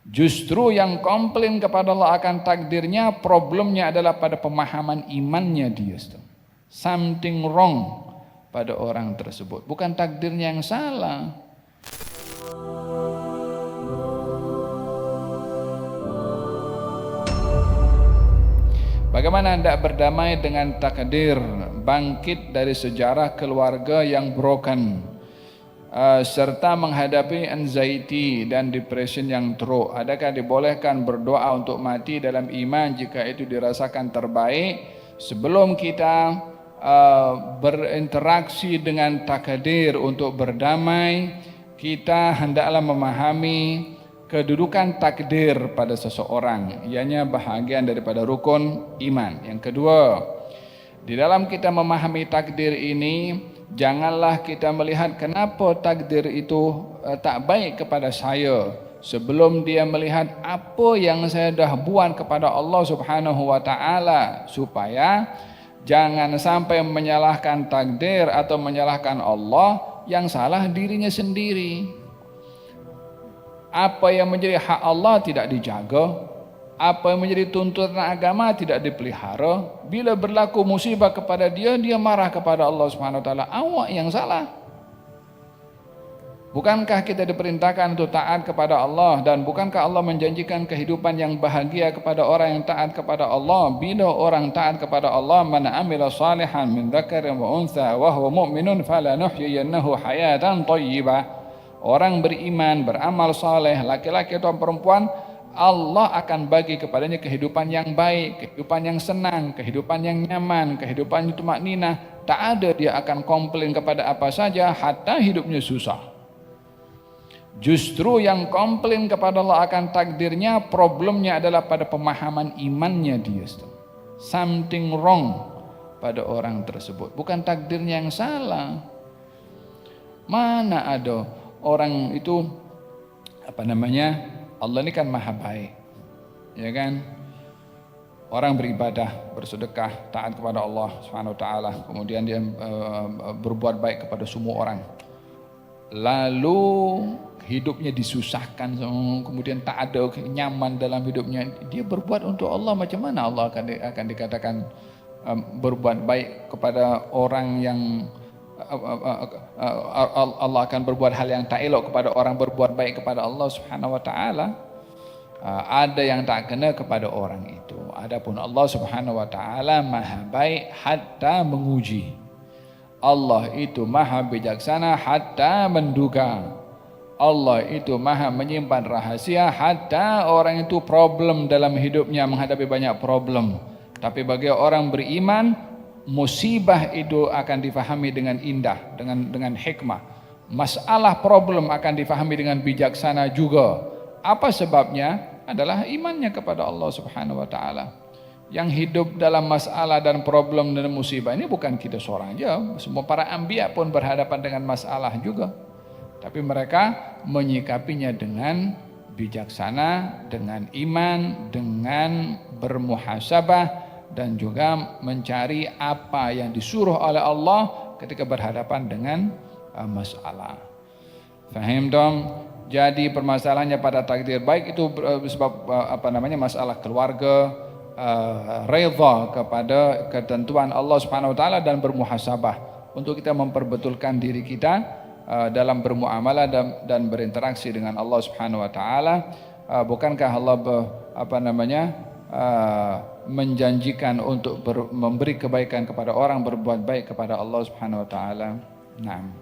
Justru yang komplain kepada Allah akan takdirnya, problemnya adalah pada pemahaman imannya dia. Something wrong pada orang tersebut, bukan takdirnya yang salah. Bagaimana hendak berdamai dengan takdir, bangkit dari sejarah keluarga yang broken, serta menghadapi anxiety dan depression yang teruk? Adakah dibolehkan berdoa untuk mati dalam iman jika itu dirasakan terbaik? Sebelum kita berinteraksi dengan takdir untuk berdamai, kita hendaklah memahami kedudukan takdir pada seseorang. Ianya bahagian daripada rukun iman. Yang kedua, di dalam kita memahami takdir ini, janganlah kita melihat kenapa takdir itu tak baik kepada saya sebelum dia melihat apa yang saya dah buat kepada Allah Subhanahu wa taala, supaya jangan sampai menyalahkan takdir atau menyalahkan Allah, yang salah dirinya sendiri. Apa yang menjadi hak Allah tidak dijaga, apa yang menjadi tuntutan agama tidak dipelihara. Bila berlaku musibah kepada dia, dia marah kepada Allah Subhanahu wa taala. Awak yang salah. Bukankah kita diperintahkan untuk taat kepada Allah, dan bukankah Allah menjanjikan kehidupan yang bahagia kepada orang yang taat kepada Allah? Bila orang taat kepada Allah, man amila salihan min dzakarin wa untha wa huwa mu'minun falanuhyiyannahu hayatan thayyibah. Orang beriman, beramal saleh, laki-laki atau perempuan, Allah akan bagi kepadanya kehidupan yang baik, kehidupan yang senang, kehidupan yang nyaman, kehidupan yang tumakninah. Tak ada dia akan komplain kepada apa saja, hatta hidupnya susah. Justru yang komplain kepada Allah akan takdirnya, problemnya adalah pada pemahaman imannya dia. Something wrong pada orang tersebut, bukan takdirnya yang salah. Mana ada orang itu Allah ini kan maha baik, ya kan? Orang beribadah, bersedekah, taat kepada Allah Subhanahu wa taala, kemudian dia berbuat baik kepada semua orang. Lalu hidupnya disusahkan, kemudian tak ada nyaman dalam hidupnya. Dia berbuat untuk Allah, macam mana Allah akan dikatakan berbuat baik kepada orang yang Allah akan berbuat hal yang tak elok kepada orang berbuat baik kepada Allah Subhanahu wa taala? Ada yang tak kena kepada orang itu. Adapun Allah Subhanahu wa taala maha baik hatta menguji. Allah itu maha bijaksana hatta menduga. Allah itu maha menyimpan rahasia hatta orang itu problem dalam hidupnya, menghadapi banyak problem. Tapi bagi orang beriman, musibah itu akan difahami dengan indah, dengan hikmah. Masalah problem akan difahami dengan bijaksana juga. Apa sebabnya? Adalah imannya kepada Allah Subhanahu wa taala. Yang hidup dalam masalah dan problem dan musibah ini bukan kita seorang aja, semua para anbiya pun berhadapan dengan masalah juga. Tapi mereka menyikapinya dengan bijaksana, dengan iman, dengan bermuhasabah, dan juga mencari apa yang disuruh oleh Allah ketika berhadapan dengan masalah. Faham dong? Jadi permasalahannya pada takdir baik itu sebab masalah keluarga, redha kepada ketentuan Allah Subhanahu wa taala dan bermuhasabah untuk kita memperbetulkan diri kita dalam bermuamalah dan berinteraksi dengan Allah Subhanahu wa taala. Bukankah Allah menjanjikan untuk memberi kebaikan kepada orang berbuat baik kepada Allah Subhanahu wa taala? Naam.